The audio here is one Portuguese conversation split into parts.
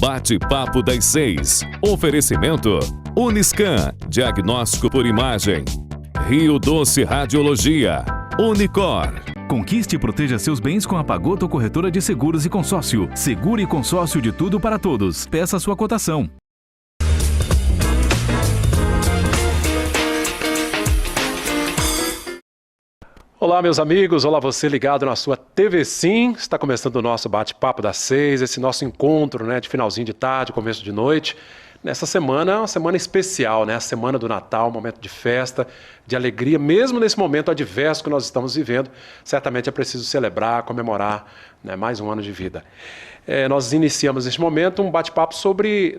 Bate-papo das 6. Oferecimento Uniscan, diagnóstico por imagem. Rio Doce Radiologia. Unicor. Conquiste e proteja seus bens com a Pagoto Corretora de Seguros e Consórcio. Seguro e consórcio de tudo para todos. Peça sua cotação. Olá, meus amigos. Olá, você ligado na sua TV Sim. Está começando o nosso bate-papo das 6, esse nosso encontro, de finalzinho de tarde, começo de noite. Nessa semana é uma semana especial, a semana do Natal, um momento de festa, de alegria, mesmo nesse momento adverso que nós estamos vivendo. Certamente é preciso celebrar, comemorar, mais um ano de vida. Nós iniciamos neste momento um bate-papo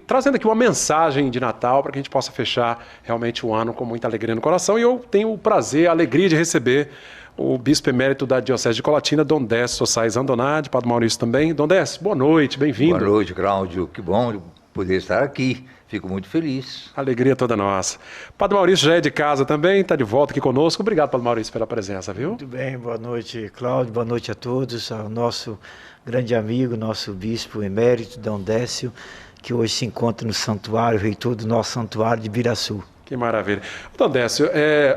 trazendo aqui uma mensagem de Natal para que a gente possa fechar realmente o ano com muita alegria no coração. E eu tenho o prazer, a alegria de receber o bispo emérito da Diocese de Colatina, Dom Décio Sossais Andonade, Padre Maurício também. Dom Décio, boa noite, bem-vindo. Boa noite, Cláudio. Que bom poder estar aqui. Fico muito feliz. Alegria toda nossa. Padre Maurício já é de casa também, está de volta aqui conosco. Obrigado, Padre Maurício, pela presença, viu? Muito bem, boa noite, Cláudio, boa noite a todos, ao nosso grande amigo, nosso bispo emérito, Dom Décio, que hoje se encontra no santuário, reitor do nosso santuário de Ibiraçu. Que maravilha. Dom Décio,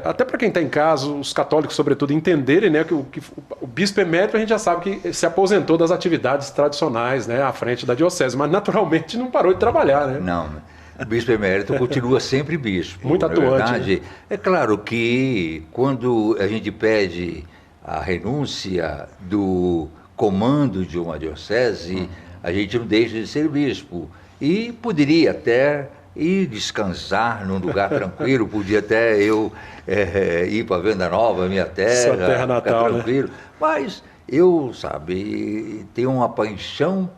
até para quem está em casa, os católicos, sobretudo, entenderem que o bispo emérito, a gente já sabe que se aposentou das atividades tradicionais, à frente da diocese, mas naturalmente não parou de trabalhar, né? Não, o bispo emérito continua sempre bispo. Muito atuante. Verdade, é claro que quando a gente pede a renúncia do comando de uma diocese, a gente não deixa de ser bispo. E poderia até ir descansar num lugar tranquilo, podia até eu ir para Venda Nova, minha terra, sua terra natal, tranquilo. Mas eu, tenho uma paixão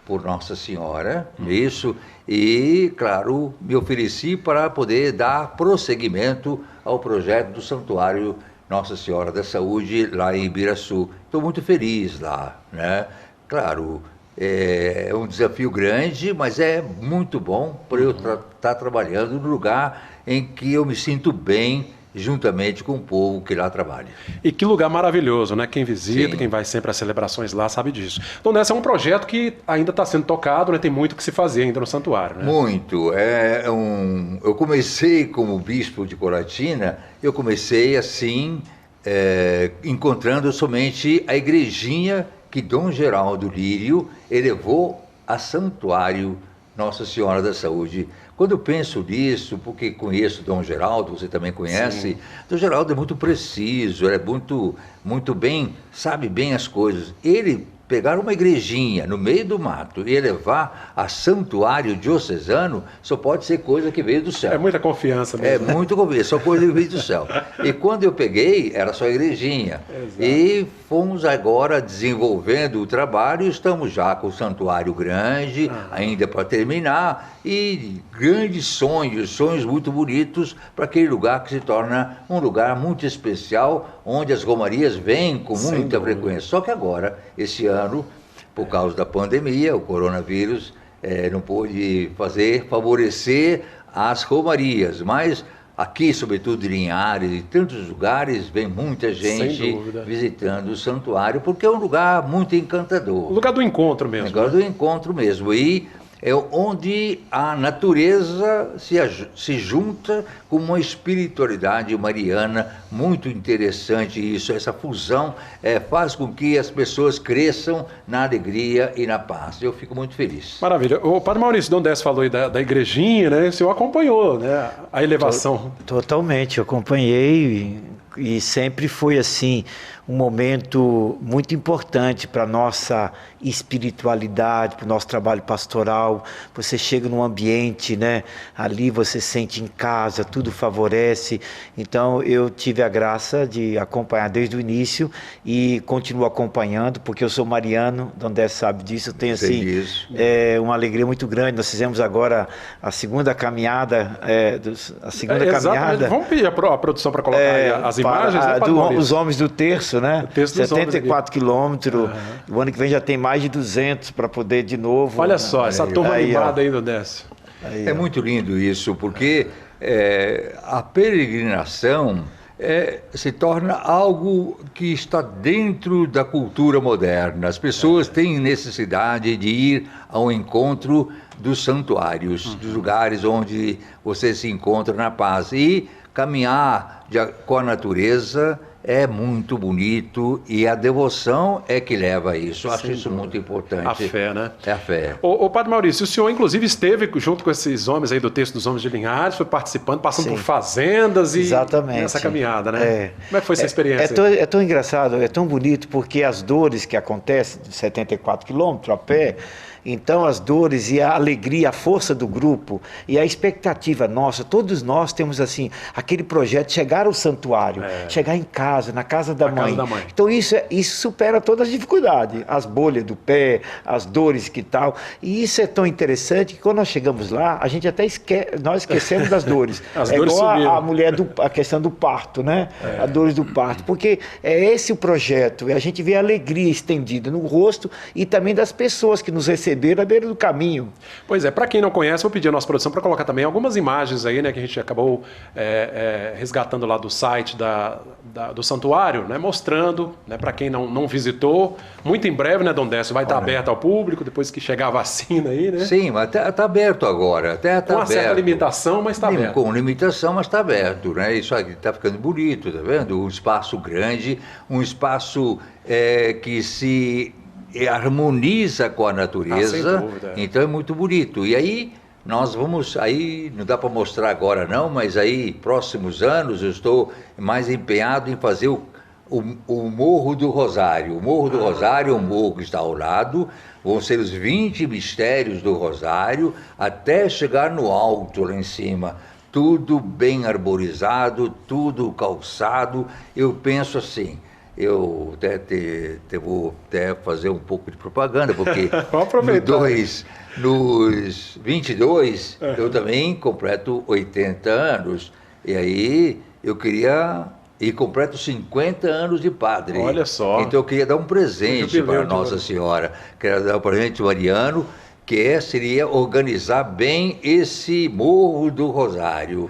por Nossa Senhora, isso, e, claro, me ofereci para poder dar prosseguimento ao projeto do Santuário Nossa Senhora da Saúde lá em Ibiraçu. Estou muito feliz lá, Claro, é um desafio grande, mas é muito bom para eu estar trabalhando no lugar em que eu me sinto bem, juntamente com o povo que lá trabalha. E que lugar maravilhoso, Quem visita, Sim. Quem vai sempre às celebrações lá sabe disso. Então, esse é um projeto que ainda está sendo tocado, tem muito que se fazer ainda no santuário, Muito. Eu comecei como bispo de Colatina, eu comecei assim, encontrando somente a igrejinha que Dom Geraldo Lírio elevou a Santuário Nossa Senhora da Saúde. Quando eu penso nisso, porque conheço Dom Geraldo, você também conhece, Sim. Dom Geraldo é muito preciso, é muito bem, sabe bem as coisas. Ele pegar uma igrejinha no meio do mato e elevar a santuário diocesano, só pode ser coisa que veio do céu. É muita confiança mesmo. É muito confiança, só coisa que veio do céu. E quando eu peguei, era só igrejinha. Exato. E fomos agora desenvolvendo o trabalho, estamos já com o santuário grande, ainda para terminar, e grandes sonhos muito bonitos para aquele lugar que se torna um lugar muito especial, onde as romarias vêm com Sem muita dúvida. frequência. Só que agora, esse ano, por causa da pandemia, o coronavírus não pôde favorecer as romarias, mas aqui, sobretudo em Linhares e tantos lugares, vem muita gente visitando o santuário, porque é um lugar muito encantador. O lugar do encontro mesmo. O lugar do encontro mesmo. E é onde a natureza se junta com uma espiritualidade mariana muito interessante. Essa fusão faz com que as pessoas cresçam na alegria e na paz. Eu fico muito feliz. Maravilha. O Padre Maurício, Dom Décio falou aí da igrejinha, O senhor acompanhou, a elevação. Totalmente, eu acompanhei e sempre foi assim um momento muito importante para a nossa espiritualidade, para o nosso trabalho pastoral. Você chega num ambiente, ali você sente em casa, tudo favorece. Então eu tive a graça de acompanhar desde o início e continuo acompanhando, porque eu sou mariano, Dom Décio sabe disso, eu tenho assim uma alegria muito grande. Nós fizemos agora a segunda caminhada, caminhada. Vamos pedir a produção para colocar aí as imagens, os homens do terço, O terço dos 74 quilômetros. O ano que vem já tem mais de 200 para poder de novo. Olha só, essa turma animada aí do Décio. É muito lindo isso, porque a peregrinação se torna algo que está dentro da cultura moderna. As pessoas têm necessidade de ir ao encontro dos santuários, dos lugares onde você se encontra na paz. E caminhar com a natureza é muito bonito e a devoção é que leva a isso. Eu acho isso muito importante. A fé, né? É a fé. Ô Padre Maurício, o senhor inclusive esteve junto com esses homens aí do texto dos Homens de Linhares, foi participando, passando por fazendas e exatamente nessa caminhada, né? Como é que foi essa experiência? É tão engraçado, é tão bonito, porque as dores que acontecem de 74 quilômetros a pé, então as dores e a alegria, a força do grupo e a expectativa nossa, todos nós temos assim, aquele projeto de chegar ao santuário, chegar em casa, na casa da mãe. Então isso supera todas as dificuldades, as bolhas do pé, as dores que tal, e isso é tão interessante que quando nós chegamos lá, a gente até nós esquecemos das dores. Dores igual a mulher, a questão do parto, né? As dores do parto, porque é esse o projeto, e a gente vê a alegria estendida no rosto e também das pessoas que nos receberam à beira do caminho. Pois é, para quem não conhece, vou pedir a nossa produção para colocar também algumas imagens aí, né, que a gente acabou resgatando lá do site do santuário, né, mostrando, né, para quem não visitou, muito em breve, né, Dom Décio, vai estar aberto ao público, depois que chegar a vacina aí, né? Sim, mas está aberto agora, até está aberto. Com uma certa limitação, mas está aberto. Com limitação, mas está aberto, né? Isso aqui está ficando bonito, tá vendo? Um espaço grande, um espaço que se harmoniza com a natureza, sem dúvida. Então é muito bonito. E aí nós vamos, aí não dá para mostrar agora não, mas aí próximos anos eu estou mais empenhado em fazer o Morro do Rosário. O Morro do Rosário é um morro que está ao lado, vão ser os 20 mistérios do Rosário, até chegar no alto lá em cima. Tudo bem arborizado, tudo calçado. Eu penso assim, eu vou até fazer um pouco de propaganda, porque nos 22 eu também completo 80 anos, e aí eu queria... E completo 50 anos de padre. Olha só. Então eu queria dar um presente para Nossa Senhora. Queria dar um presente mariano, que seria organizar bem esse Morro do Rosário,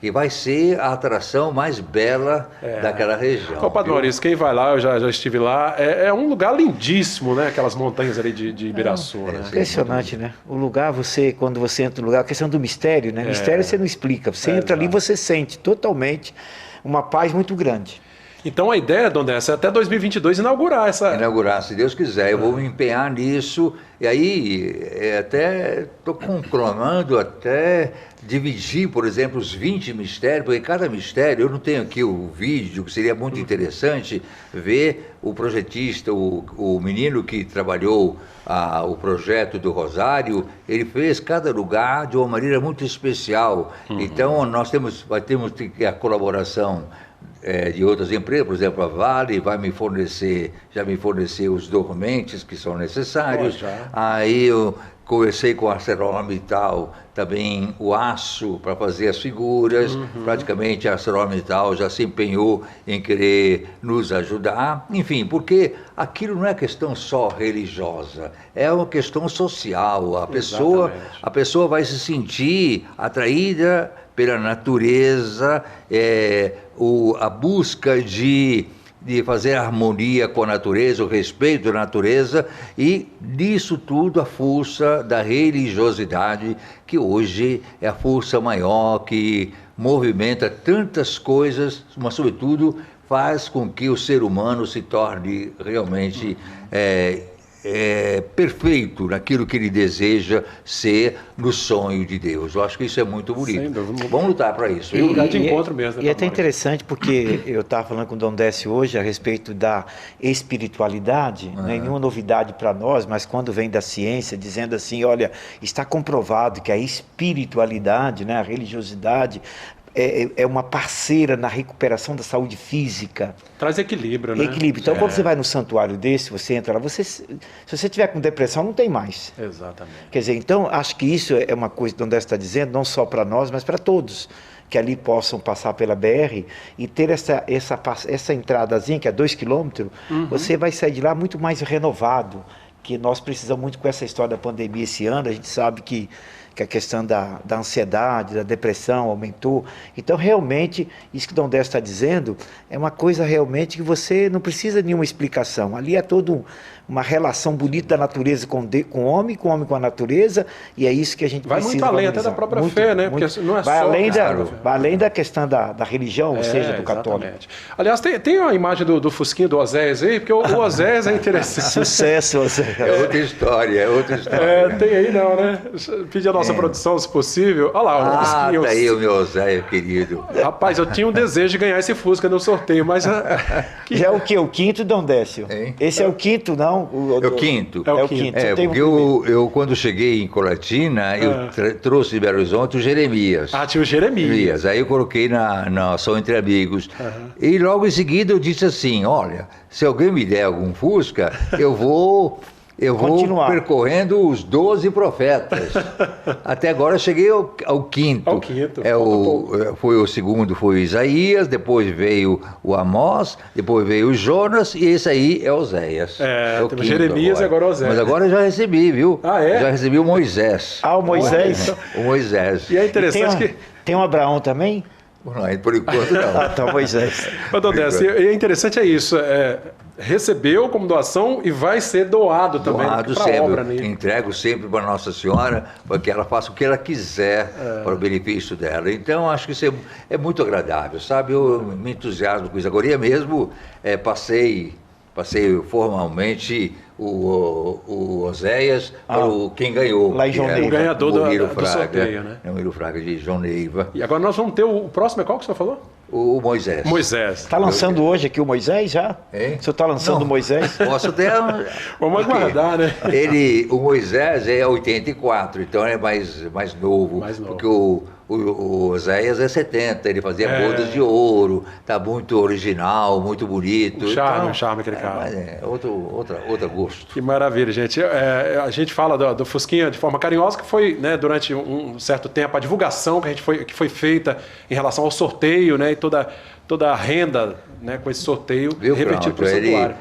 que vai ser a atração mais bela daquela região. Ô, Padre Maurício, quem vai lá, eu já estive lá, é um lugar lindíssimo, né? Aquelas montanhas ali de Ibiraçu, né? Impressionante, né? O lugar, quando você entra no lugar, a questão do mistério, né? Mistério você não explica, você entra ali e você sente totalmente uma paz muito grande. Então a ideia, Dom Décio, é até 2022 inaugurar essa... Inaugurar, se Deus quiser. Eu vou me empenhar nisso. E aí, até estou conclamando até dividir, por exemplo, os 20 mistérios, porque cada mistério, eu não tenho aqui o vídeo, que seria muito interessante ver o projetista, o menino que trabalhou o projeto do Rosário, ele fez cada lugar de uma maneira muito especial. Então, nós temos a colaboração de outras empresas, por exemplo, a Vale já me forneceu os dormentes que são necessários. Aí eu conversei com a ArcelorMittal, também o aço para fazer as figuras. Praticamente a ArcelorMittal já se empenhou em querer nos ajudar. Enfim, porque aquilo não é questão só religiosa, é uma questão social. A pessoa vai se sentir atraída pela natureza, a busca de fazer harmonia com a natureza, o respeito à natureza, e disso tudo a força da religiosidade, que hoje é a força maior, que movimenta tantas coisas, mas sobretudo faz com que o ser humano se torne realmente perfeito naquilo que ele deseja ser no sonho de Deus. Eu acho que isso é muito bonito. Vamos lutar para isso. É um lugar de encontro mesmo. E é até interessante porque eu estava falando com o Dom Décio hoje a respeito da espiritualidade, nenhuma novidade para nós, mas quando vem da ciência dizendo assim, olha, está comprovado que a espiritualidade, né, a religiosidade, é uma parceira na recuperação da saúde física. Traz equilíbrio, né? Equilíbrio. Então, quando você vai no santuário desse, você entra lá, se você tiver com depressão, não tem mais. Exatamente. Quer dizer, então, acho que isso é uma coisa que o Dom Décio está dizendo, não só para nós, mas para todos, que ali possam passar pela BR e ter essa entradazinha, que é 2 quilômetros, você vai sair de lá muito mais renovado, que nós precisamos muito com essa história da pandemia esse ano. A gente sabe que a questão da ansiedade, da depressão aumentou. Então, realmente, isso que Dom Décio está dizendo é uma coisa realmente que você não precisa de nenhuma explicação. Ali é toda uma relação bonita da natureza com o homem com a natureza, e é isso que a gente vai precisa muito além valorizar. Até da própria fé, né? Porque não é vai só... vai além da questão da religião, ou seja, do católico. Exatamente. Aliás, tem uma imagem do Fusquinha do Oséias aí, porque o Oséias é interessante. Sucesso, Oséias. É outra história, é outra história. Tem aí não, né? Pedir a nossa produção, se possível. Olha lá, o Fusquinha. Tá aí o meu Oséias, querido. Rapaz, eu tinha um desejo de ganhar esse Fusca no sorteio, mas... Já é o quê? O quinto, Dom Décio? Hein? Esse é o quinto, não? É o quinto. É o quinto. Você tem Porque eu, quando cheguei em Colatina, eu trouxe de Belo Horizonte o Jeremias. Tinha o Jeremias. Aí eu coloquei na Ação Entre Amigos. E logo em seguida eu disse assim, olha, se alguém me der algum Fusca, eu vou continuar percorrendo os 12 profetas. Até agora eu cheguei ao quinto. Ao quinto. Foi o segundo, foi o Isaías, depois veio o Amós, depois veio o Jonas, e esse aí é Oséias. É, o temos Jeremias e agora Oséias. Mas agora eu já recebi, viu? É? Já recebi o Moisés. O Moisés. O Moisés. E é interessante Tem um Abraão também? Não, por enquanto não. Tá, Moisés. Dom Décio, e é interessante isso, recebeu como doação e vai ser doado também para a obra. Né? Entrego sempre para Nossa Senhora, para que ela faça o que ela quiser para o benefício dela. Então, acho que isso é muito agradável, sabe? Eu me entusiasmo com isso. Agora mesmo, passei formalmente o Oséias para quem ganhou. Lá em João Neiva. O ganhador do Fraga, sorteio, né? É o Miro Fraga de João Neiva. E agora nós vamos ter o próximo, qual que o senhor falou? O Moisés. Moisés. Está lançando hoje aqui o Moisés já? Hein? O senhor está lançando o Moisés? Posso até... Vamos aguardar, né? O Moisés é 84, então é mais novo. Porque o Oséias é 70, ele fazia bodas de ouro, tá muito original, muito bonito. O charme aquele cara. Outro gosto. Que maravilha, gente. A gente fala do Fusquinha de forma carinhosa, que foi, né, durante um certo tempo, a divulgação que foi feita em relação ao sorteio, né, e toda a renda, né, com esse sorteio revertido para o santuário.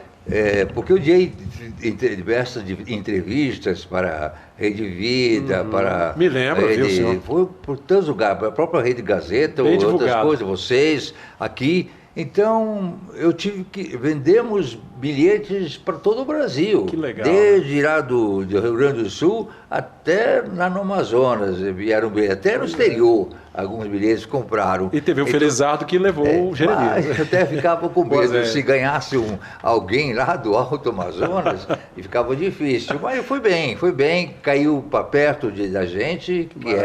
Porque eu dei diversas entrevistas para Rede Vida, para... Me lembro, viu, senhor? Foi por tantos lugares, a própria Rede Gazeta, bem outras divulgado. coisas, vocês aqui. Então, eu tive que... Vendemos bilhetes para todo o Brasil. Que legal. Desde lá do Rio Grande do Sul até lá no Amazonas. Vieram até no exterior. Alguns bilhetes compraram. E teve o Felizardo que levou o Jeremias. Eu até ficava com medo. Se ganhasse alguém lá do Alto Amazonas, e ficava difícil. Mas foi bem. Caiu para perto da gente, que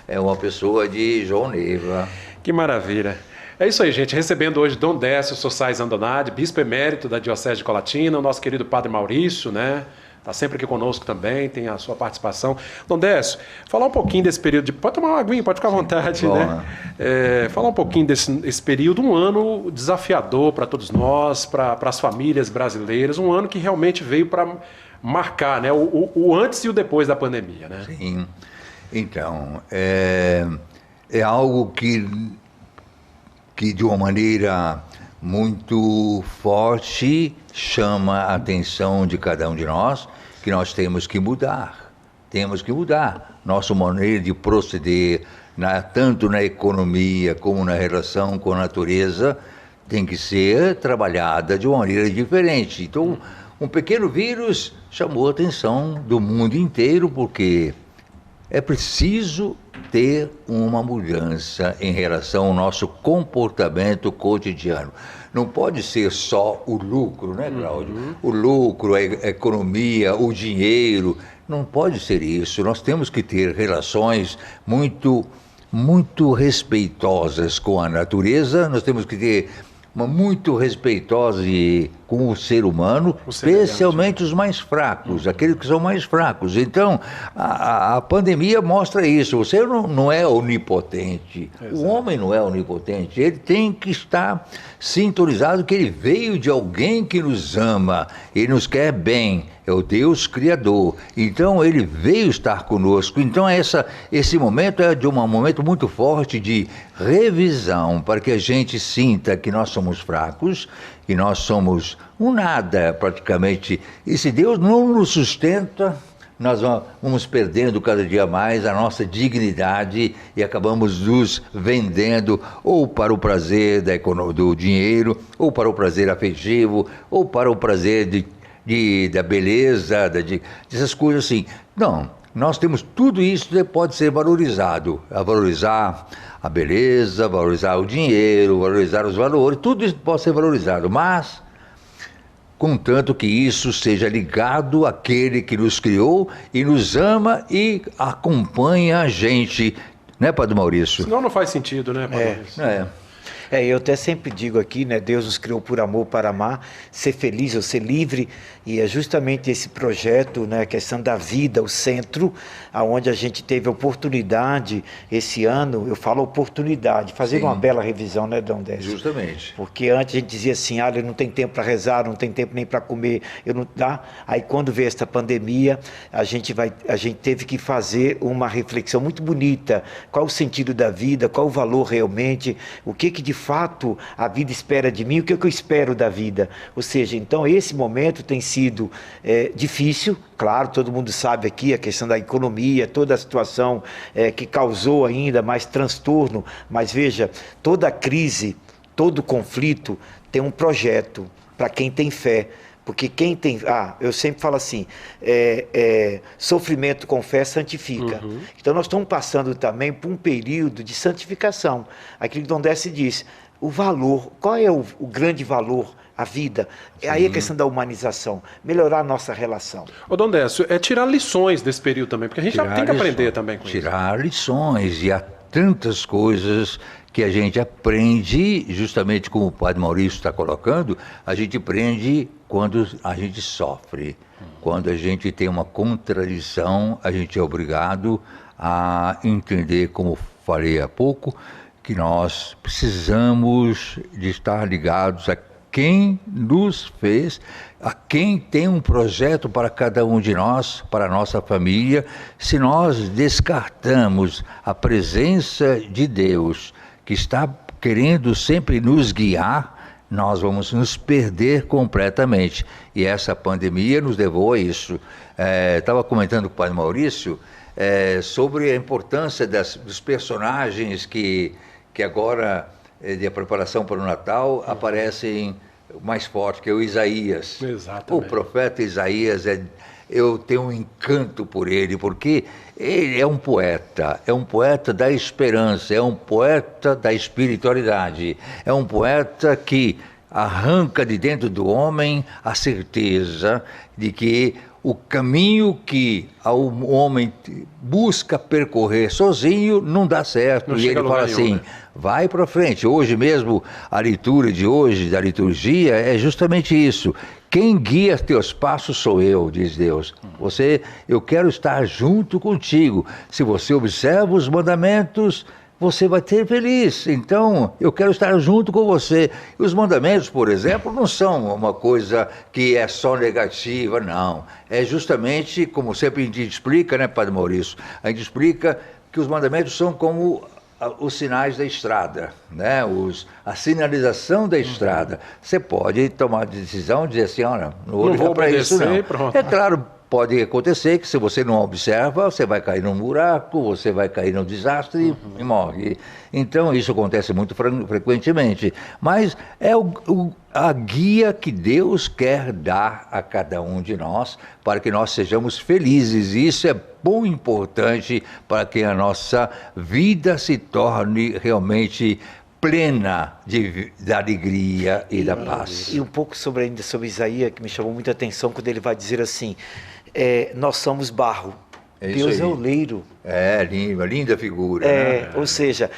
é uma pessoa de João Neiva. Que maravilha. É isso aí, gente. Recebendo hoje Dom Décio Sossais Andonade, bispo emérito da Diocese de Colatina, o nosso querido Padre Maurício, né? Está sempre aqui conosco também, tem a sua participação. Dom Décio, falar um pouquinho desse período pode tomar uma aguinha, pode ficar à vontade, né? Falar um pouquinho desse período, um ano desafiador para todos nós, para as famílias brasileiras, um ano que realmente veio para marcar, né? O antes e o depois da pandemia, né? Sim. Então, é algo que de uma maneira muito forte chama a atenção de cada um de nós, que nós temos que mudar. Nossa maneira de proceder, tanto na economia como na relação com a natureza, tem que ser trabalhada de uma maneira diferente. Então, um pequeno vírus chamou a atenção do mundo inteiro, porque é preciso ter uma mudança em relação ao nosso comportamento cotidiano. Não pode ser só o lucro, né, Cláudio? O lucro, a economia, o dinheiro, não pode ser isso. Nós temos que ter relações muito respeitosas com a natureza, nós temos que ter muito respeitosa com o ser humano, especialmente os mais fracos, aqueles que são mais fracos. Então, a pandemia mostra isso. Você não é onipotente. Exato. O homem não é onipotente. Ele tem que estar sintonizado que ele veio de alguém que nos ama, ele nos quer bem, é o Deus Criador. Então, ele veio estar conosco. Então, esse momento é de um momento muito forte de revisão, para que a gente sinta que nós somos fracos que nós somos um nada praticamente. E se Deus não nos sustenta, nós vamos perdendo cada dia mais a nossa dignidade e acabamos nos vendendo ou para o prazer do dinheiro, ou para o prazer afetivo, ou para o prazer da beleza, dessas coisas assim. Não, nós temos tudo isso que pode ser valorizado. Valorizar a beleza, valorizar o dinheiro, valorizar os valores, tudo isso pode ser valorizado, mas contanto que isso seja ligado àquele que nos criou e nos ama e acompanha a gente, né, Padre Maurício? Senão não faz sentido, né, Padre Maurício? Eu até sempre digo aqui, né, Deus nos criou por amor para amar, ser feliz ou ser livre, e é justamente esse projeto, né, a questão da vida, o centro, aonde a gente teve a oportunidade, esse ano, eu falo oportunidade, fazer uma bela revisão, né, Dom Décio? Justamente. Porque antes a gente dizia assim, eu não tenho tempo para rezar, não tenho tempo nem para comer, eu não dá. Aí quando veio esta pandemia, a gente teve que fazer uma reflexão muito bonita, qual o sentido da vida, qual o valor realmente, o que de fato a vida espera de mim, o que eu espero da vida. Ou seja, então esse momento tem sido difícil, claro, todo mundo sabe aqui a questão da economia, toda a situação que causou ainda mais transtorno, mas veja, toda crise, todo conflito tem um projeto para quem tem fé. Porque quem tem... eu sempre falo assim, sofrimento com fé santifica. Uhum. Então nós estamos passando também por um período de santificação. Aquilo que Dom Décio diz, o valor, qual é o grande valor? A vida. Sim. Aí a questão da humanização, melhorar a nossa relação. Ô Dom Décio, tirar lições desse período também, porque a gente já tem que aprender também com isso. Tirar lições, e há tantas coisas que a gente aprende, justamente como o Padre Maurício está colocando, a gente aprende quando a gente sofre. Quando a gente tem uma contradição, a gente é obrigado a entender, como falei há pouco, que nós precisamos de estar ligados a quem nos fez, a quem tem um projeto para cada um de nós, para a nossa família. Se nós descartamos a presença de Deus, que está querendo sempre nos guiar, nós vamos nos perder completamente. E essa pandemia nos levou a isso. Estava comentando com o Padre Maurício sobre a importância dos personagens que agora, de preparação para o Natal, aparecem mais forte, que é o Isaías. Exatamente. O profeta Isaías, eu tenho um encanto por ele, porque ele é um poeta da esperança, é um poeta da espiritualidade, é um poeta que arranca de dentro do homem a certeza de que o caminho que o homem busca percorrer sozinho não dá certo. Não, e ele fala assim, né? Vai para frente. Hoje mesmo, a leitura de hoje, da liturgia, é justamente isso. Quem guia teus passos sou eu, diz Deus. Eu quero estar junto contigo. Se você observa os mandamentos, você vai ser feliz. Então, eu quero estar junto com você. E os mandamentos, por exemplo, não são uma coisa que é só negativa, não. É justamente, como sempre a gente explica, né, Padre Maurício? A gente explica que os mandamentos são como os sinais da estrada, né? A sinalização da estrada. Você pode tomar a decisão de dizer assim, olha, não vou para isso, não. Pronto. É claro, pode acontecer que se você não observa, você vai cair num buraco, você vai cair num desastre e morre. Então isso acontece muito frequentemente. Mas é a guia que Deus quer dar a cada um de nós para que nós sejamos felizes. E isso é bom e importante para que a nossa vida se torne realmente plena da alegria e da paz. E um pouco ainda sobre Isaías, que me chamou muita atenção, quando ele vai dizer assim, nós somos barro, Deus é o oleiro. Linda figura. Né? Ou seja,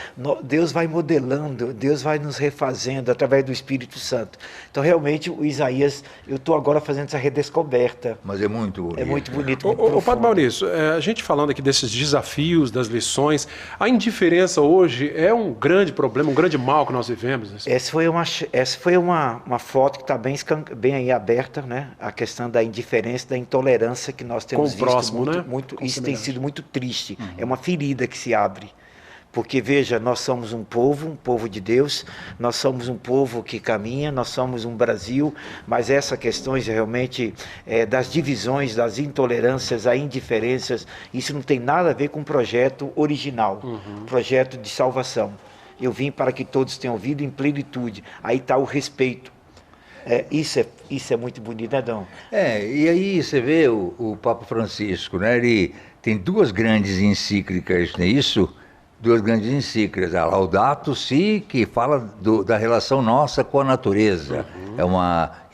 Deus vai modelando, Deus vai nos refazendo através do Espírito Santo. Então, realmente, o Isaías, eu estou agora fazendo essa redescoberta. Mas é muito bonito. É muito bonito. Ô Padre Maurício, a gente falando aqui desses desafios, das lições, a indiferença hoje é um grande problema, um grande mal que nós vivemos. Essa foi uma foto que está bem aí aberta, né? A questão da indiferença, da intolerância que nós temos visto próximo, muito. Isso tem sido muito triste. É uma ferida que se abre. Porque, veja, nós somos um povo de Deus, nós somos um povo que caminha, nós somos um Brasil, mas essas questões realmente das divisões, das intolerâncias, das indiferenças, isso não tem nada a ver com o projeto original, projeto de salvação. Eu vim para que todos tenham vida em plenitude. Aí está o respeito. Isso é muito bonito, né, Dom? E aí você vê o Papa Francisco, né? Ele tem duas grandes encíclicas, não é isso? Duas grandes encíclicas, a Laudato Si, que fala da relação nossa com a natureza.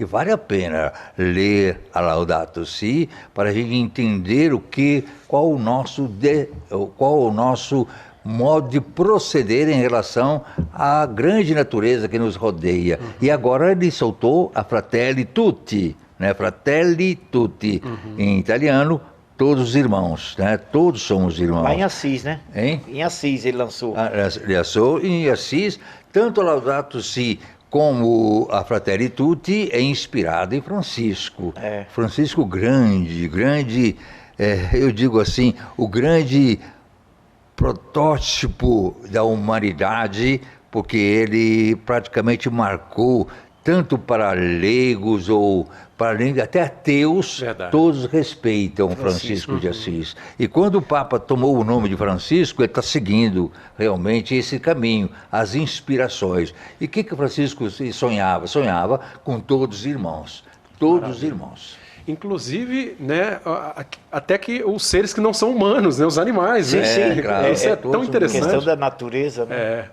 E vale a pena ler a Laudato Si para a gente entender qual o nosso modo de proceder em relação à grande natureza que nos rodeia. E agora ele soltou a Fratelli Tutti, né? Fratelli Tutti, em italiano, todos os irmãos, né? Todos somos irmãos. Lá em Assis, né? Hein? Em Assis ele lançou. Ele lançou em Assis, tanto a Laudato Si como a Fratelli Tutti é inspirada em Francisco. Francisco grande, eu digo assim, o grande protótipo da humanidade, porque ele praticamente marcou tanto para leigos ou para até ateus. Verdade. Todos respeitam Francisco de Assis. E quando o Papa tomou o nome de Francisco, ele está seguindo realmente esse caminho, as inspirações. E o que Francisco sonhava? Sonhava com todos os irmãos. Todos os irmãos. Inclusive, né, até que os seres que não são humanos, né, os animais. Sim, né? claro. Isso é tão interessante. A questão da natureza, né?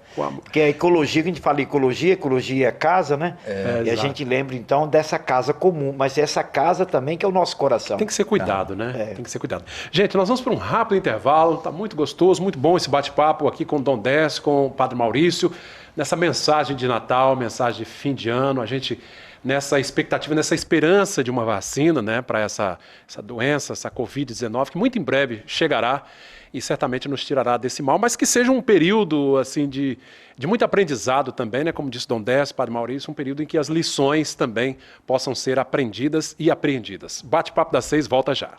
Porque a ecologia, que a gente fala ecologia é casa, né? E a gente lembra, então, dessa casa comum, mas essa casa também que é o nosso coração. Tem que ser cuidado, né? Tem que ser cuidado. Gente, nós vamos para um rápido intervalo, tá muito gostoso, muito bom esse bate-papo aqui com o Dom Décio, com o Padre Maurício, nessa mensagem de Natal, mensagem de fim de ano, a gente nessa expectativa, nessa esperança de uma vacina, né, para essa doença, essa Covid-19, que muito em breve chegará e certamente nos tirará desse mal, mas que seja um período assim de muito aprendizado também, né, como disse Dom Décio, Padre Maurício, um período em que as lições também possam ser aprendidas e apreendidas. Bate-papo das 6, volta já.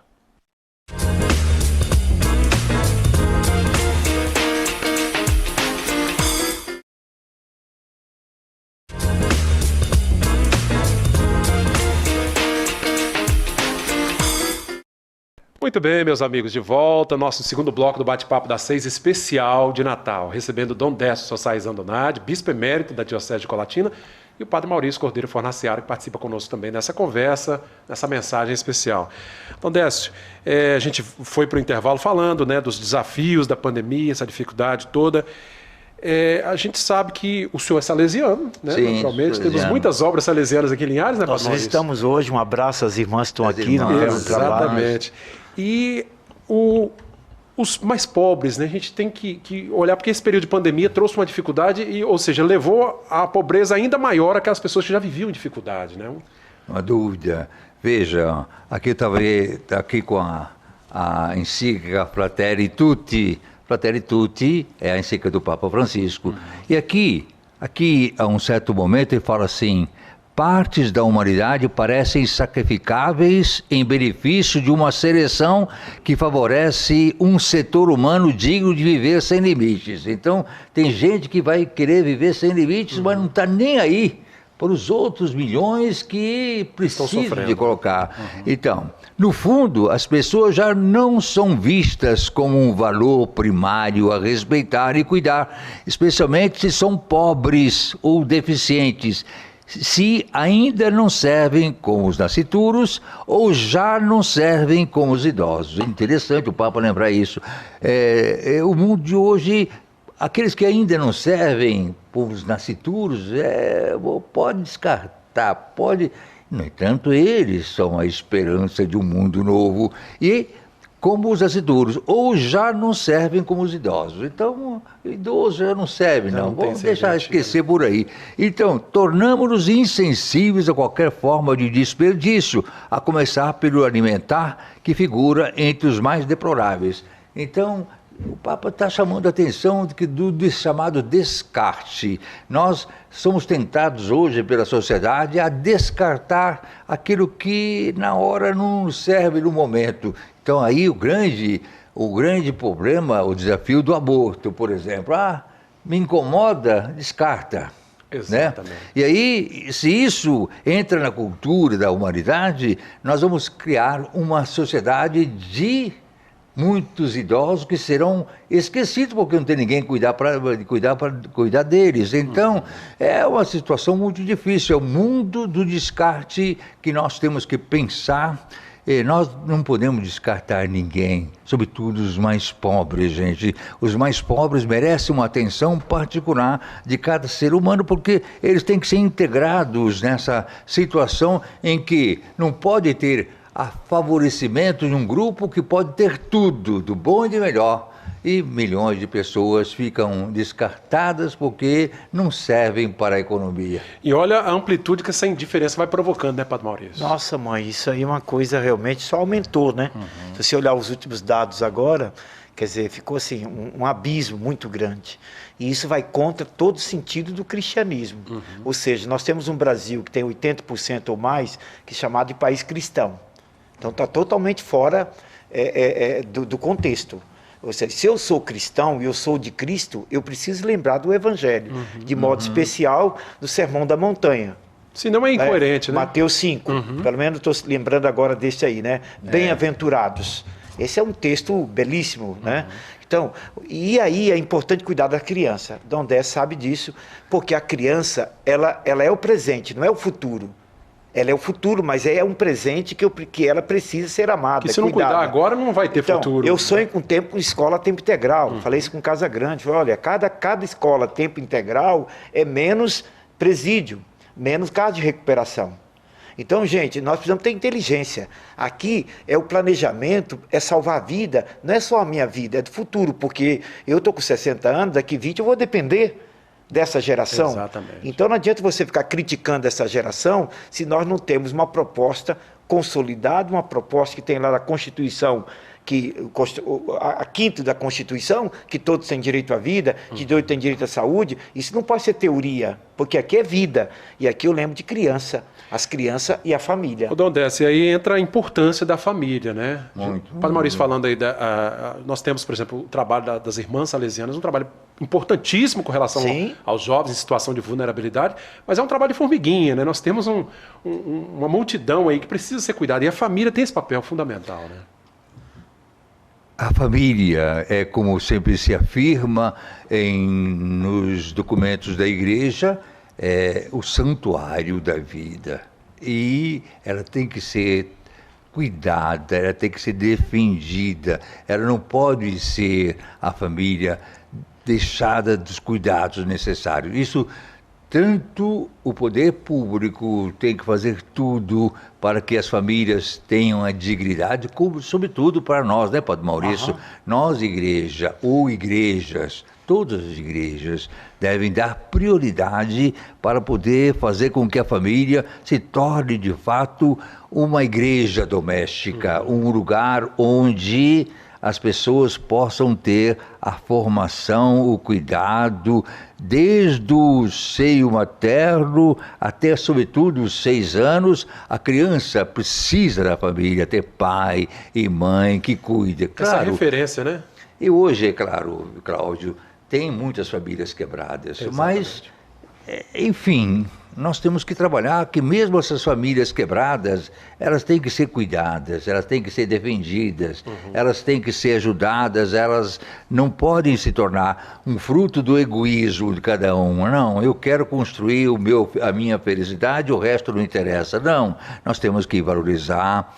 Muito bem, meus amigos, de volta, nosso segundo bloco do Bate-Papo das 6, especial de Natal, recebendo Dom Décio Sossais Andonade, bispo emérito da Diocese de Colatina, e o Padre Maurício Cordeiro Fornaciaro, que participa conosco também nessa conversa, nessa mensagem especial. Dom Décio, a gente foi para o intervalo falando, né, dos desafios da pandemia, essa dificuldade toda. A gente sabe que o senhor é salesiano, né? Sim, naturalmente. salesiano. Temos muitas obras salesianas aqui em Linhares, né, Nós visitamos hoje, um abraço às irmãs que estão aqui no trabalho. Exatamente. E os mais pobres, né? A gente tem que olhar, porque esse período de pandemia trouxe uma dificuldade, ou seja, levou à pobreza ainda maior aquelas pessoas que já viviam dificuldade, né? Uma dúvida. Veja, aqui eu estava aqui com a encíclica Fratelli Tutti. Fratelli Tutti é a encíclica do Papa Francisco. E aqui, a um certo momento, ele fala assim: partes da humanidade parecem sacrificáveis em benefício de uma seleção que favorece um setor humano digno de viver sem limites. Então, tem gente que vai querer viver sem limites, mas não está nem aí para os outros milhões que precisam de colocar. Então, no fundo, as pessoas já não são vistas como um valor primário a respeitar e cuidar, especialmente se são pobres ou deficientes, se ainda não servem como os nascituros ou já não servem como os idosos. É interessante o Papa lembrar isso. O mundo de hoje, aqueles que ainda não servem como os nascituros, pode descartar, pode. No entanto, eles são a esperança de um mundo novo. E como os nasciduros, ou já não servem como os idosos. Então, idoso já não serve, não. Vamos deixar esquecer por aí. Então, tornamos-nos insensíveis a qualquer forma de desperdício, a começar pelo alimentar, que figura entre os mais deploráveis. Então, o Papa está chamando a atenção do chamado descarte. Nós somos tentados hoje pela sociedade a descartar aquilo que na hora não serve no momento. Então aí o grande o grande problema, o desafio do aborto, por exemplo. Me incomoda, descarta. Exatamente. Né? E aí, se isso entra na cultura da humanidade, nós vamos criar uma sociedade de muitos idosos que serão esquecidos porque não tem ninguém cuidar deles. Então, é uma situação muito difícil. É o mundo do descarte que nós temos que pensar. Nós não podemos descartar ninguém, sobretudo os mais pobres, gente. Os mais pobres merecem uma atenção particular de cada ser humano, porque eles têm que ser integrados nessa situação em que não pode ter favorecimento de um grupo que pode ter tudo, do bom e do melhor. E milhões de pessoas ficam descartadas porque não servem para a economia. E olha a amplitude que essa indiferença vai provocando, né, Padre Maurício? Nossa, mãe, isso aí é uma coisa realmente só aumentou, né? Se você olhar os últimos dados agora, quer dizer, ficou assim, um abismo muito grande. E isso vai contra todo o sentido do cristianismo. Ou seja, nós temos um Brasil que tem 80% ou mais, que é chamado de país cristão. Então está totalmente fora do contexto. Ou seja, se eu sou cristão e eu sou de Cristo, eu preciso lembrar do Evangelho, de modo especial do Sermão da Montanha. Senão é incoerente, né? Mateus 5, pelo menos estou lembrando agora deste aí, né? Bem-aventurados. Esse é um texto belíssimo, né? Então, e aí é importante cuidar da criança. Dom Décio sabe disso, porque a criança, ela é o presente, não é o futuro. Ela é o futuro, mas é um presente que ela precisa ser amada. Que se não cuidar agora, não vai ter futuro. Eu sonho com escola tempo integral. Falei isso com Casa Grande. Falei, olha, cada escola tempo integral é menos presídio, menos casa de recuperação. Então, gente, nós precisamos ter inteligência. Aqui é o planejamento, é salvar a vida, não é só a minha vida, é do futuro, porque eu estou com 60 anos, daqui 20 eu vou depender dessa geração. Exatamente. Então não adianta você ficar criticando essa geração se nós não temos uma proposta consolidada, uma proposta que tem lá na Constituição, a quinta da Constituição, que todos têm direito à vida, que todos têm direito à saúde. Isso não pode ser teoria, porque aqui é vida. E aqui eu lembro de criança, as crianças e a família. Dom Décio, aí entra a importância da família, né? Muito. O Padre Maurício falando aí, nós temos, por exemplo, o trabalho das irmãs salesianas, um trabalho importantíssimo com relação aos jovens em situação de vulnerabilidade, mas é um trabalho de formiguinha, né? Nós temos uma multidão aí que precisa ser cuidada, e a família tem esse papel fundamental, né? A família é, como sempre se afirma nos documentos da igreja, o santuário da vida. E ela tem que ser cuidada, ela tem que ser defendida. Ela não pode ser a família deixada dos cuidados necessários. Isso, tanto o poder público tem que fazer tudo para que as famílias tenham a dignidade, como, sobretudo, para nós, né, Padre Maurício? Nós, igreja, ou igrejas, todas as igrejas devem dar prioridade para poder fazer com que a família se torne, de fato, uma igreja doméstica, um lugar onde as pessoas possam ter a formação, o cuidado, desde o seio materno até, sobretudo, os 6 anos. A criança precisa da família, ter pai e mãe que cuidem. Essa referência, né? E hoje, é claro, Cláudio, tem muitas famílias quebradas, mas, enfim, nós temos que trabalhar que mesmo essas famílias quebradas, elas têm que ser cuidadas, elas têm que ser defendidas, elas têm que ser ajudadas, elas não podem se tornar um fruto do egoísmo de cada um. Não, eu quero construir a minha felicidade, o resto não interessa. Não, nós temos que valorizar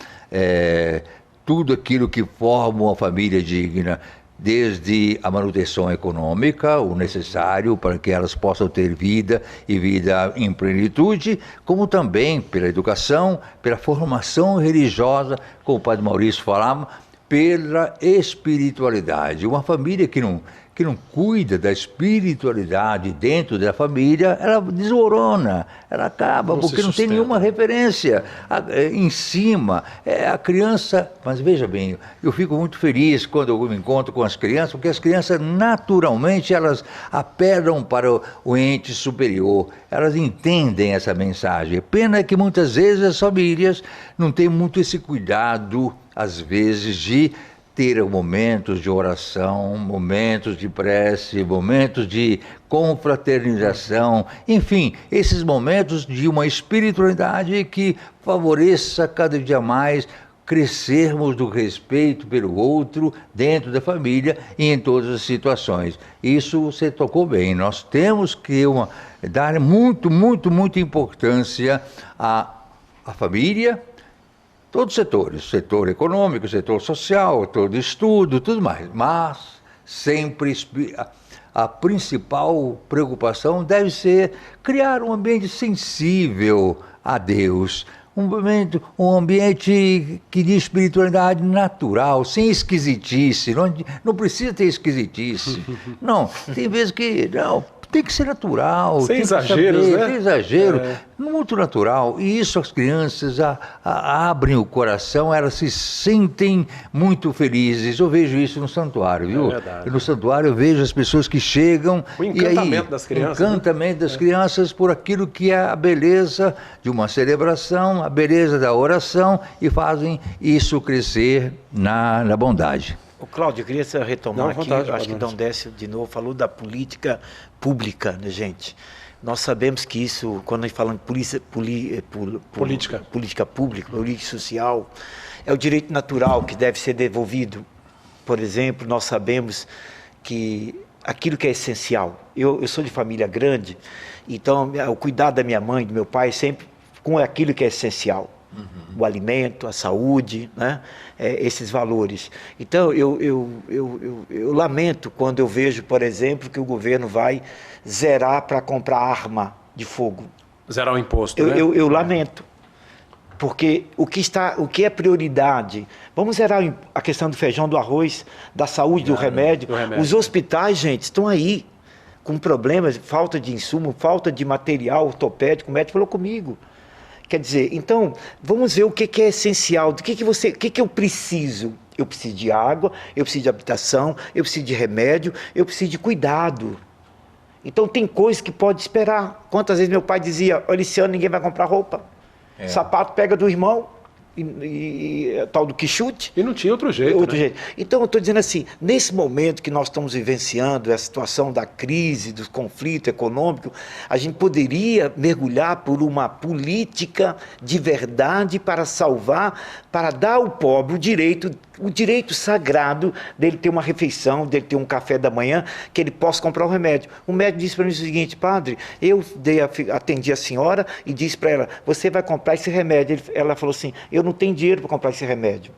tudo aquilo que forma uma família digna, desde a manutenção econômica, o necessário para que elas possam ter vida e vida em plenitude, como também pela educação, pela formação religiosa, como o Padre Maurício falava, pela espiritualidade. Uma família que não cuida da espiritualidade dentro da família, ela desmorona, ela acaba, porque não tem nenhuma referência em cima. A criança, mas veja bem, eu fico muito feliz quando eu me encontro com as crianças, porque as crianças naturalmente elas apelam para o ente superior, elas entendem essa mensagem. Pena que muitas vezes as famílias não têm muito esse cuidado, às vezes, de ter momentos de oração, momentos de prece, momentos de confraternização, enfim, esses momentos de uma espiritualidade que favoreça cada dia mais crescermos do respeito pelo outro dentro da família e em todas as situações. Isso você tocou bem. Nós temos que dar muita importância à família, todos os setores, setor econômico, setor social, setor de estudo, tudo mais. Mas sempre a principal preocupação deve ser criar um ambiente sensível a Deus, um ambiente que de espiritualidade natural, sem esquisitice, não precisa ter esquisitice. Não, tem vezes que tem que ser natural. Sem exageros, né? Sem exagero, muito natural. E isso as crianças abrem o coração, elas se sentem muito felizes. Eu vejo isso no santuário, viu? É verdade. No santuário eu vejo as pessoas que chegam... O encantamento das crianças. O encantamento das crianças por aquilo que é a beleza de uma celebração, a beleza da oração, e fazem isso crescer na bondade. Cláudio, eu queria retomar aqui, vontade, acho que Dom Décio de novo falou da política pública, né, gente? Nós sabemos que isso, quando a gente fala em política pública, política social, é o direito natural que deve ser devolvido. Por exemplo, nós sabemos que aquilo que é essencial, eu sou de família grande, então o cuidado da minha mãe, do meu pai, sempre com aquilo que é essencial. O alimento, a saúde, né? Esses valores. Então, eu lamento quando eu vejo, por exemplo, que o governo vai zerar para comprar arma de fogo. Zerar o imposto, né? Eu lamento. Porque o que é prioridade? Vamos zerar a questão do feijão, do arroz, da saúde, do remédio. Os hospitais, gente, estão aí com problemas, falta de insumo, falta de material ortopédico. O médico falou comigo. Quer dizer, então, vamos ver o que é essencial, o que eu preciso. Eu preciso de água, eu preciso de habitação, eu preciso de remédio, eu preciso de cuidado. Então, tem coisas que pode esperar. Quantas vezes meu pai dizia, olha, esse ano ninguém vai comprar roupa. Sapato pega do irmão, tal do quichute. E não tinha outro jeito. Jeito. Então, eu estou dizendo assim, nesse momento que nós estamos vivenciando a situação da crise, do conflito econômico, a gente poderia mergulhar por uma política de verdade para salvar, para dar ao pobre o direito sagrado dele ter uma refeição, dele ter um café da manhã, que ele possa comprar um remédio. O médico disse para mim o seguinte, padre, eu atendi a senhora e disse para ela, você vai comprar esse remédio. Ela falou assim, eu não tenho dinheiro para comprar esse remédio.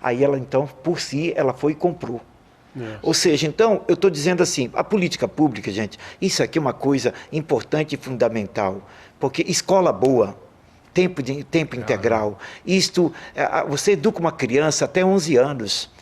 Aí ela, então, por si, ela foi e comprou. Ou seja, então, eu estou dizendo assim, a política pública, gente, isso aqui é uma coisa importante e fundamental, porque escola boa, tempo integral, você educa uma criança até 11 anos,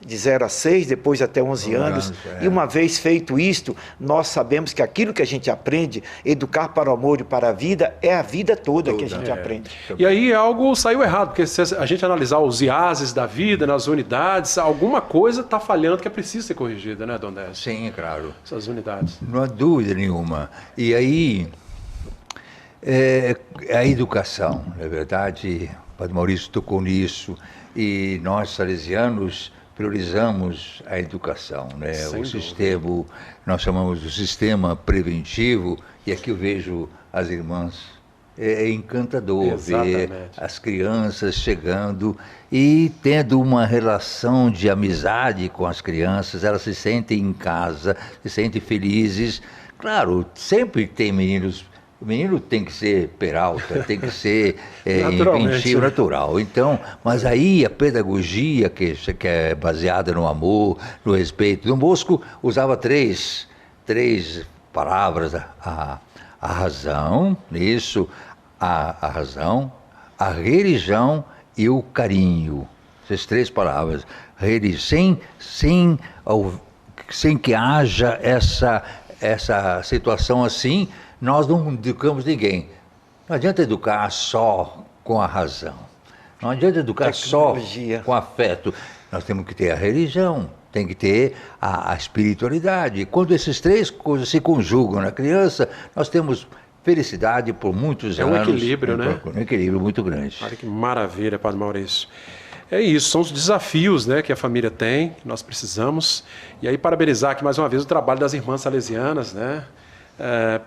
de 0 a 6, depois até 11 anos, e uma vez feito isto, nós sabemos que aquilo que a gente aprende, educar para o amor e para a vida, é a vida toda que a gente aprende. E aí algo saiu errado, porque se a gente analisar os IASes da vida, nas unidades, alguma coisa está falhando que é preciso ser corrigida, né, Dom Décio? Sim, claro. Essas unidades. Não há dúvida nenhuma. E aí, a educação, na verdade, o Padre Maurício tocou nisso, e nós, salesianos, priorizamos a educação, né? O sistema, nós chamamos de sistema preventivo, e aqui eu vejo as irmãs, é encantador ver as crianças chegando e tendo uma relação de amizade com as crianças, elas se sentem em casa, se sentem felizes. Claro, sempre tem meninos. O menino tem que ser Peralta, tem que ser inventivo, natural. Então, mas aí a pedagogia que é baseada no amor, no respeito. Dom Bosco usava três palavras: a razão, a razão, a religião e o carinho. Essas 3 palavras. Sem que haja essa situação assim, nós não educamos ninguém. Não adianta educar só com a razão. Não adianta educar só com afeto. Nós temos que ter a religião, tem que ter a espiritualidade. Quando essas 3 coisas se conjugam na criança, nós temos felicidade por muitos anos. É um equilíbrio, né? Um equilíbrio muito grande. Olha que maravilha, Padre Maurício. É isso, são os desafios, né, que a família tem, que nós precisamos. E aí parabenizar aqui mais uma vez o trabalho das irmãs salesianas, né,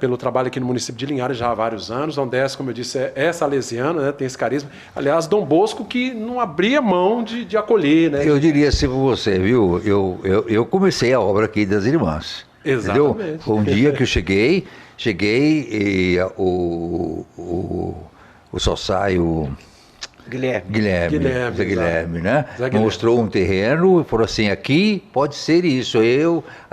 pelo trabalho aqui no município de Linhares já há vários anos. Dom Décio, como eu disse, é salesiano, né, tem esse carisma. Aliás, Dom Bosco que não abria mão de acolher, né? Eu diria assim para você, viu? Eu comecei a obra aqui das irmãs. Exatamente. Entendeu? Foi um dia que eu cheguei e o Sossai, Guilherme, né? Mostrou um terreno e falou assim, aqui pode ser isso.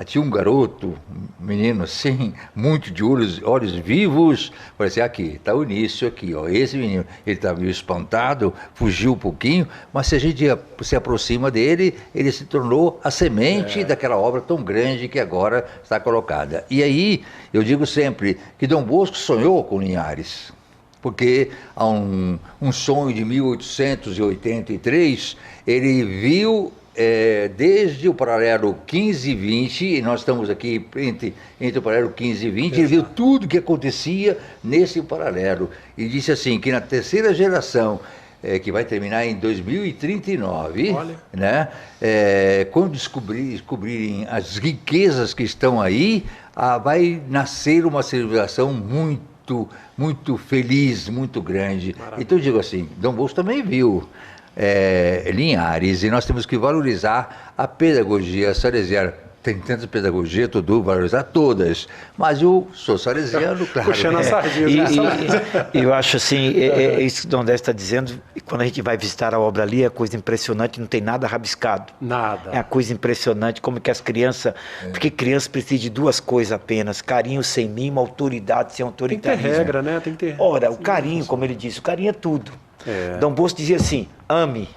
Tinha um garoto, um menino assim, muito de olhos vivos, falei assim, aqui, está o início aqui, ó, esse menino, ele está meio espantado, fugiu um pouquinho, mas se a gente se aproxima dele, ele se tornou a semente daquela obra tão grande que agora está colocada. E aí, eu digo sempre que Dom Bosco sonhou com Linhares, porque há um sonho de 1883, ele viu desde o paralelo 15 e 20, e nós estamos aqui entre o paralelo 15 e 20, ele viu tudo que acontecia nesse paralelo, e disse assim, que na terceira geração, que vai terminar em 2039, né? Quando descobrirem as riquezas que estão aí, vai nascer uma civilização muito feliz, muito grande. Maravilha. Então eu digo assim, Dom Bosco também viu Linhares, e nós temos que valorizar a pedagogia salesiana. Tem tanta pedagogia, tudo, valorizar todas. Mas eu sou salesiano, claro. Puxando a sardinha. E eu acho assim, isso que o Dom Décio está dizendo, quando a gente vai visitar a obra ali, é coisa impressionante, não tem nada rabiscado. Nada. É uma coisa impressionante, como que as crianças... Porque criança precisa de duas coisas apenas, carinho sem mimo, autoridade sem autoritarismo. Tem que ter regra, né? Tem que ter... Ora, o carinho, como ele disse, o carinho é tudo. Dom Bosco dizia assim, ame,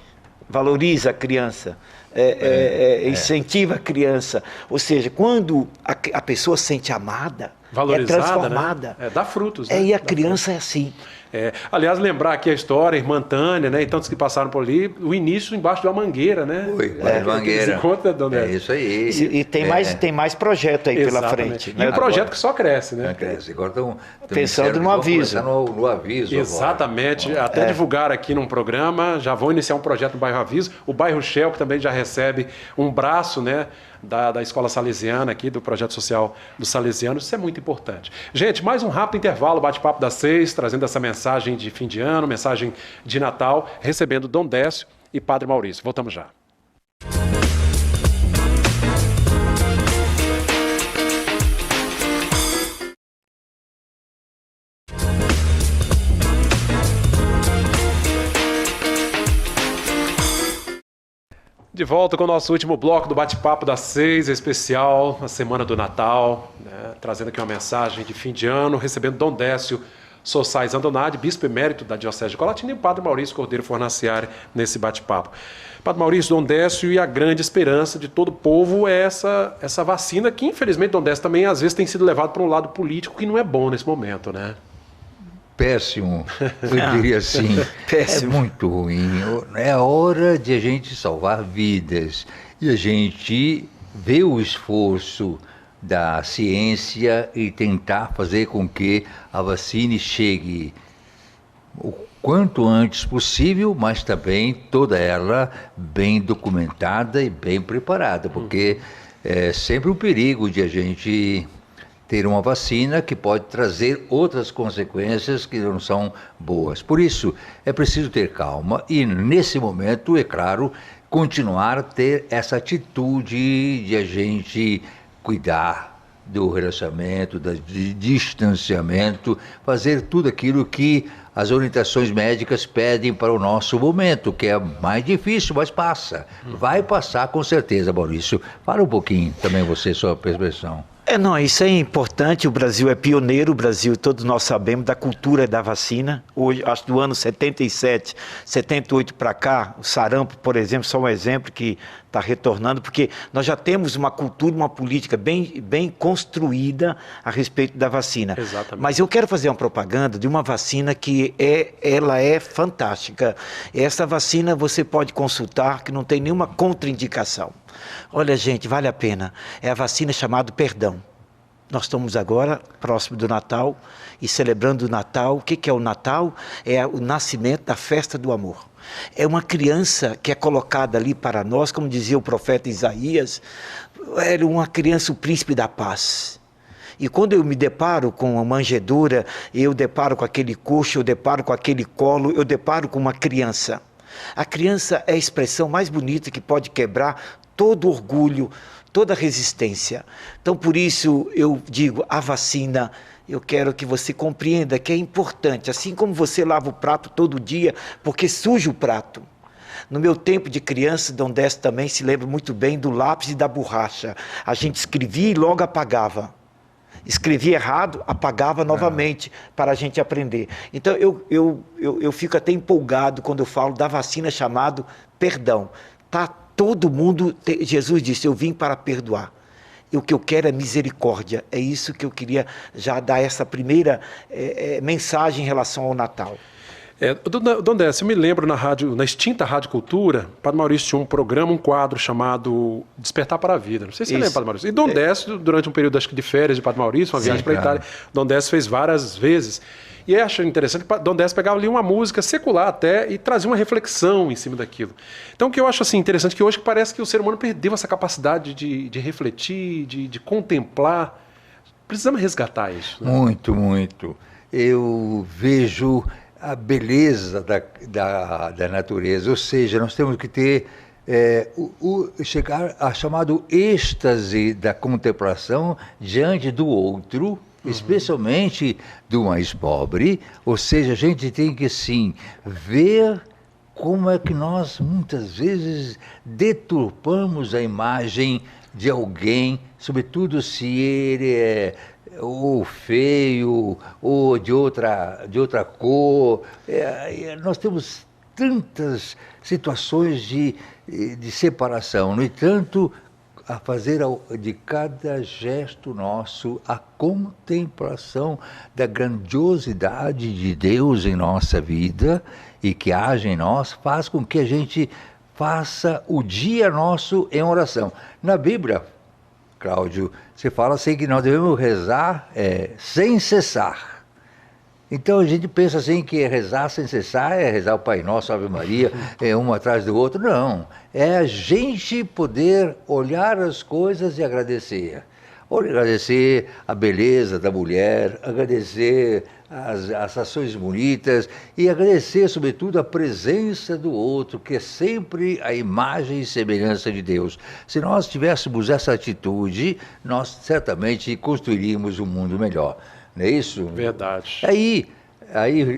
valoriza a criança, incentiva a criança. Ou seja, quando a pessoa se sente amada, valorizada, transformada. Né? Dá frutos. Né? E a criança é assim. Aliás, lembrar aqui a história, a irmã Tânia, né, e tantos que passaram por ali, o início embaixo de uma mangueira, né? Mangueira. Isso aí. E tem mais projeto aí pela frente. E um projeto que só cresce, né? Cresce. Agora estão pensando no aviso. No aviso. Exatamente. Agora. Até divulgar aqui num programa, já vão iniciar um projeto no bairro Aviso. O bairro Shell, que também já recebe um braço, né? Da Escola Salesiana aqui, do projeto social dos Salesianos, isso é muito importante. Gente, mais um rápido intervalo, bate-papo das 6, trazendo essa mensagem de fim de ano, mensagem de Natal, recebendo Dom Décio e Padre Maurício. Voltamos já. De volta com o nosso último bloco do Bate-Papo das 6, especial, a semana do Natal, né, trazendo aqui uma mensagem de fim de ano, recebendo Dom Décio Sossais Andonade, bispo emérito da Diocese de Colatina, e o Padre Maurício Cordeiro Fornaciari nesse bate-papo. Padre Maurício, Dom Décio, e a grande esperança de todo o povo é essa vacina, que infelizmente Dom Décio também às vezes tem sido levado para um lado político que não é bom nesse momento, né? Péssimo, eu diria assim, péssimo. É muito ruim, é hora de a gente salvar vidas, e a gente vê o esforço da ciência e tentar fazer com que a vacina chegue o quanto antes possível, mas também toda ela bem documentada e bem preparada, porque é sempre um perigo de a gente ter uma vacina que pode trazer outras consequências que não são boas. Por isso, é preciso ter calma e, nesse momento, é claro, continuar a ter essa atitude de a gente cuidar do relacionamento, do distanciamento, fazer tudo aquilo que as orientações médicas pedem para o nosso momento, que é mais difícil, mas passa. Vai passar com certeza, Maurício. Fala um pouquinho também você, sua percepção. Não, isso é importante, o Brasil é pioneiro, o Brasil, todos nós sabemos, da cultura da vacina. Hoje, acho que do ano 77, 78 para cá, o sarampo, por exemplo, só um exemplo que está retornando, porque nós já temos uma cultura, uma política bem construída a respeito da vacina. Exatamente. Mas eu quero fazer uma propaganda de uma vacina que ela é fantástica. Essa vacina você pode consultar, que não tem nenhuma contraindicação. Olha, gente, vale a pena. É a vacina chamada Perdão. Nós estamos agora próximo do Natal e celebrando o Natal. O que é o Natal? É o nascimento da festa do amor. É uma criança que é colocada ali para nós, como dizia o profeta Isaías, era uma criança, o príncipe da paz. E quando eu me deparo com uma manjedoura, eu deparo com aquele coxo, eu deparo com aquele colo, eu deparo com uma criança. A criança é a expressão mais bonita que pode quebrar todo orgulho, toda resistência. Então, por isso, eu digo, a vacina, eu quero que você compreenda que é importante, assim como você lava o prato todo dia, porque suja o prato. No meu tempo de criança, Dom Décio também se lembra muito bem do lápis e da borracha. A gente escrevia e logo apagava. Escrevia errado, apagava novamente para a gente aprender. Então eu fico até empolgado quando eu falo da vacina chamado perdão. Tá todo mundo, Jesus disse, eu vim para perdoar. E o que eu quero é misericórdia. É isso que eu queria já dar essa primeira mensagem em relação ao Natal. Dom Décio, eu me lembro na extinta Rádio Cultura, o Padre Maurício tinha um programa, um quadro chamado Despertar para a Vida. Não sei se você lembra, Padre Maurício. E Dom Décio, durante um período acho que de férias de Padre Maurício, uma viagem para a Itália, Dom Décio fez várias vezes. E eu acho interessante que Dom Décio pegava ali uma música secular até e trazia uma reflexão em cima daquilo. Então o que eu acho assim, interessante é que hoje parece que o ser humano perdeu essa capacidade de refletir, de contemplar. Precisamos resgatar isso. Né? Muito, muito. Eu vejo a beleza da natureza, ou seja, nós temos que ter chegar a chamado êxtase da contemplação diante do outro, especialmente do mais pobre, ou seja, a gente tem que sim ver como é que nós muitas vezes deturpamos a imagem de alguém, sobretudo se ele é ou feio, ou de outra cor. Nós temos tantas situações de separação. No entanto, a fazer de cada gesto nosso a contemplação da grandiosidade de Deus em nossa vida e que age em nós, faz com que a gente faça o dia nosso em oração. Na Bíblia, Cláudio, você fala assim que nós devemos rezar sem cessar. Então a gente pensa assim que rezar sem cessar é rezar o Pai Nosso, Ave Maria, um atrás do outro. Não, é a gente poder olhar as coisas e agradecer. Agradecer a beleza da mulher, agradecer as ações bonitas e agradecer, sobretudo, a presença do outro, que é sempre a imagem e semelhança de Deus. Se nós tivéssemos essa atitude, nós certamente construiríamos um mundo melhor. Não é isso? Verdade. Aí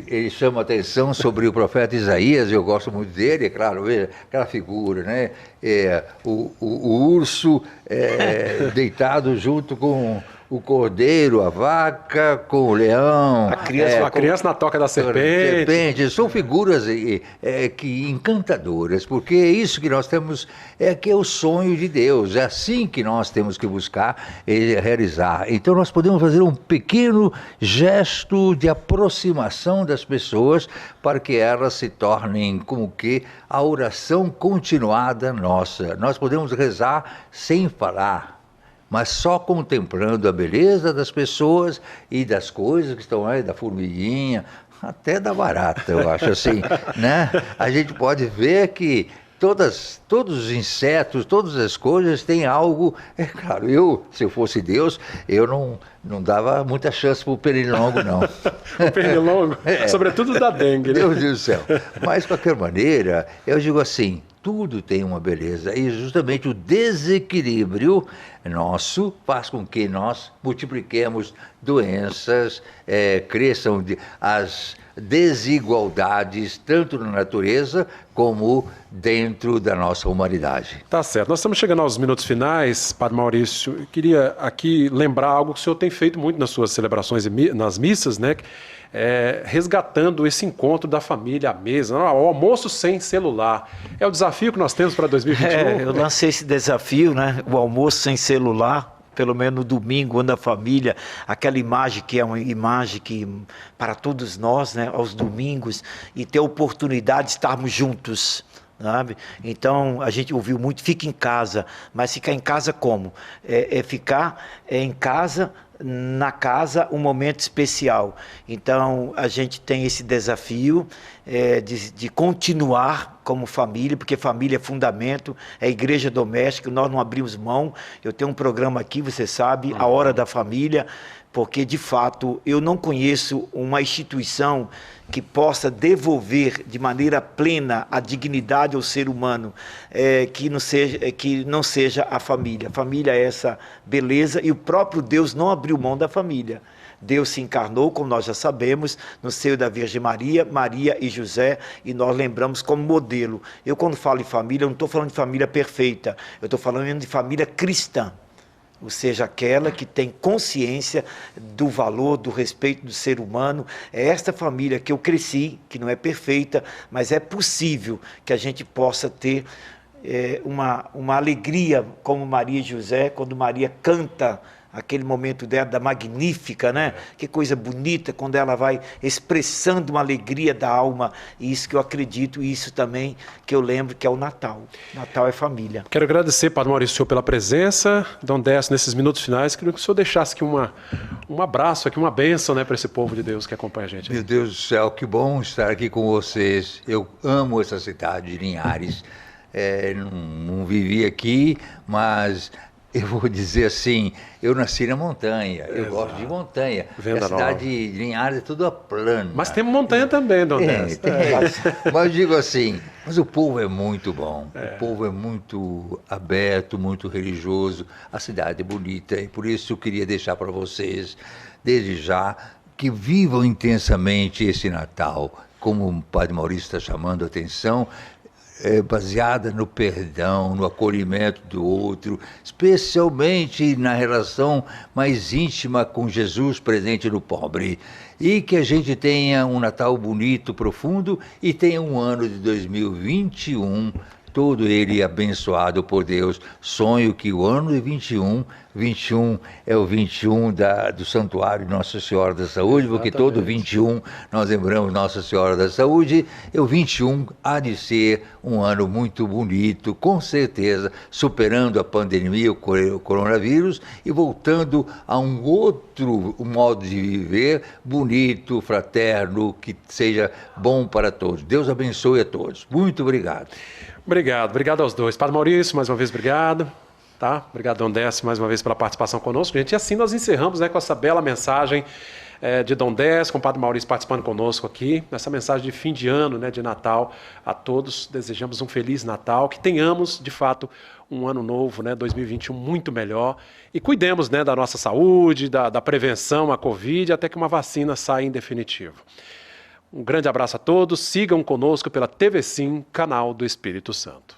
ele chama a atenção sobre o profeta Isaías, eu gosto muito dele, é claro, veja, aquela figura, né? O urso deitado junto com o cordeiro, a vaca, com o leão. A criança na toca da serpente. São figuras que encantadoras, porque é isso que nós temos, que é o sonho de Deus, é assim que nós temos que buscar e realizar. Então nós podemos fazer um pequeno gesto de aproximação das pessoas para que elas se tornem como que a oração continuada nossa. Nós podemos rezar sem falar, mas só contemplando a beleza das pessoas e das coisas que estão aí, da formiguinha, até da barata, eu acho assim, né? A gente pode ver que todos os insetos, todas as coisas têm algo. É claro, se eu fosse Deus, eu não dava muita chance para o pernilongo, não. O pernilongo? Sobretudo da dengue, né? Deus do céu. Mas, de qualquer maneira, eu digo assim, tudo tem uma beleza. E justamente o desequilíbrio nosso faz com que nós multipliquemos doenças, cresçam as desigualdades, tanto na natureza como dentro da nossa humanidade. Tá certo. Nós estamos chegando aos minutos finais, Padre Maurício. Eu queria aqui lembrar algo que o senhor tem feito muito nas suas celebrações e nas missas, né? Resgatando esse encontro da família à mesa, o almoço sem celular. É o desafio que nós temos para 2021? Eu lancei esse desafio, né? O almoço sem celular, pelo menos no domingo, quando a família, aquela imagem que é uma imagem que para todos nós, né? Aos domingos, e ter a oportunidade de estarmos juntos. sabe? Então, a gente ouviu muito, fica em casa, mas ficar em casa como? Ficar em casa, na casa, um momento especial. Então, a gente tem esse desafio de continuar como família, porque família é fundamento, é igreja doméstica, nós não abrimos mão. Eu tenho um programa aqui, você sabe, A Hora da Família, porque, de fato, eu não conheço uma instituição que possa devolver de maneira plena a dignidade ao ser humano, que não seja a família. A família é essa beleza, e o próprio Deus não abriu mão da família. Deus se encarnou, como nós já sabemos, no seio da Virgem Maria, Maria e José, e nós lembramos como modelo. Eu, quando falo em família, eu não estou falando de família perfeita, eu estou falando de família cristã. Ou seja, aquela que tem consciência do valor, do respeito do ser humano. É esta família que eu cresci, que não é perfeita, mas é possível que a gente possa ter uma alegria como Maria e José, quando Maria canta aquele momento dela, da Magnífica, né? Que coisa bonita, quando ela vai expressando uma alegria da alma. E isso que eu acredito, e isso também que eu lembro que é o Natal. Natal é família. Quero agradecer, Padre Maurício, pela presença. Dom Décio, nesses minutos finais, queria que o senhor deixasse aqui um abraço, aqui, uma bênção, né, para esse povo de Deus que acompanha a gente. Meu Deus do céu, que bom estar aqui com vocês. Eu amo essa cidade de Linhares. Não vivi aqui, mas eu vou dizer assim, eu nasci na montanha, eu gosto de montanha. A cidade de Linhares é tudo plana. Mas tem montanha também, Dom Décio. Mas eu digo assim, mas o povo é muito bom, o povo é muito aberto, muito religioso, a cidade é bonita, e por isso eu queria deixar para vocês, desde já, que vivam intensamente esse Natal, como o Padre Maurício está chamando a atenção, baseada no perdão, no acolhimento do outro, especialmente na relação mais íntima com Jesus presente no pobre. E que a gente tenha um Natal bonito, profundo, e tenha um ano de 2021, todo ele abençoado por Deus. Sonho que o ano de 21 é o 21 do Santuário Nossa Senhora da Saúde, porque todo 21 nós lembramos Nossa Senhora da Saúde, e o 21 há de ser um ano muito bonito, com certeza, superando a pandemia, o coronavírus, e voltando a um outro modo de viver, bonito, fraterno, que seja bom para todos. Deus abençoe a todos. Muito obrigado. Obrigado aos dois. Padre Maurício, mais uma vez, obrigado. Tá? Obrigado, Dom Décio, mais uma vez pela participação conosco, gente. E assim nós encerramos, né, com essa bela mensagem de Dom Décio, com o Padre Maurício participando conosco aqui, nessa mensagem de fim de ano, né, de Natal. A todos desejamos um Feliz Natal, que tenhamos, de fato, um ano novo, né, 2021 muito melhor, e cuidemos, né, da nossa saúde, da prevenção à Covid, até que uma vacina saia em definitivo. Um grande abraço a todos, sigam conosco pela TV Sim, canal do Espírito Santo.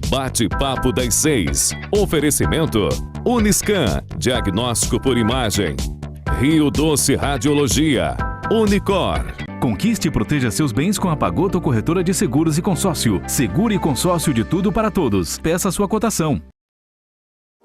Bate-papo das 6. Oferecimento Uniscan, diagnóstico por imagem. Rio Doce Radiologia. Unicor. Conquiste e proteja seus bens com a Pagoto Corretora de Seguros e Consórcio. Seguro e consórcio de tudo para todos. Peça sua cotação.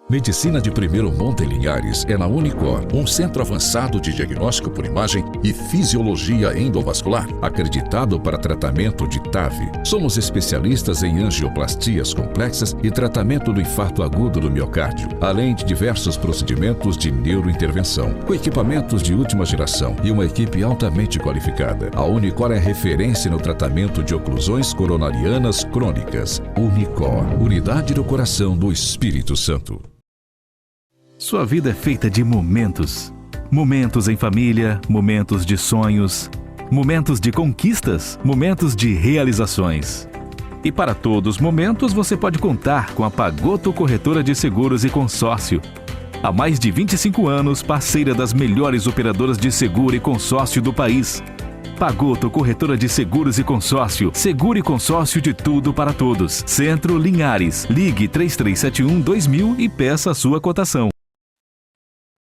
Medicina de primeiro monte em Linhares é na Unicor, um centro avançado de diagnóstico por imagem e fisiologia endovascular, acreditado para tratamento de TAV. Somos especialistas em angioplastias complexas e tratamento do infarto agudo do miocárdio, além de diversos procedimentos de neurointervenção, com equipamentos de última geração e uma equipe altamente qualificada. A Unicor é referência no tratamento de oclusões coronarianas crônicas. Unicor, unidade do coração do Espírito Santo. Sua vida é feita de momentos. Momentos em família, momentos de sonhos, momentos de conquistas, momentos de realizações. E para todos os momentos você pode contar com a Pagoto Corretora de Seguros e Consórcio. Há mais de 25 anos, parceira das melhores operadoras de seguro e consórcio do país. Pagoto Corretora de Seguros e Consórcio. Seguro e consórcio de tudo para todos. Centro Linhares. Ligue 3371-2000 e peça a sua cotação.